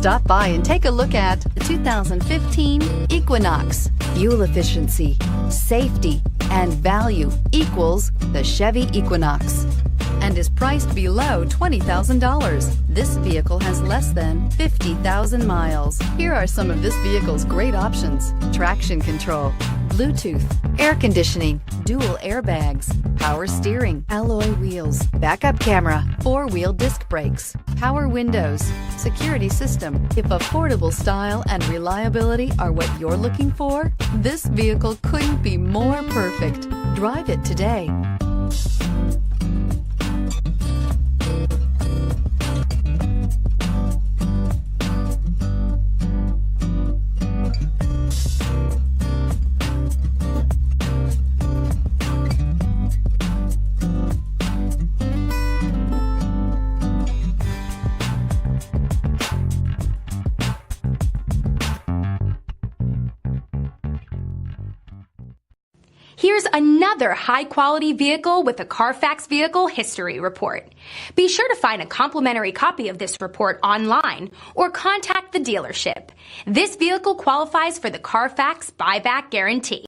Stop by and take a look at the 2015 Equinox. Fuel efficiency, safety, and value equals the Chevy Equinox and is priced below $20,000. This vehicle has less than 50,000 miles. Here are some of this vehicle's great options: traction control, Bluetooth, air conditioning, dual airbags, power steering, alloy wheels, backup camera, four-wheel disc brakes, power windows, security system. If affordable style and reliability are what you're looking for, this vehicle couldn't be more perfect. Drive it today. Here's another high-quality vehicle with a CARFAX Vehicle History Report. Be sure to find a complimentary copy of this report online or contact the dealership. This vehicle qualifies for the CARFAX Buyback Guarantee.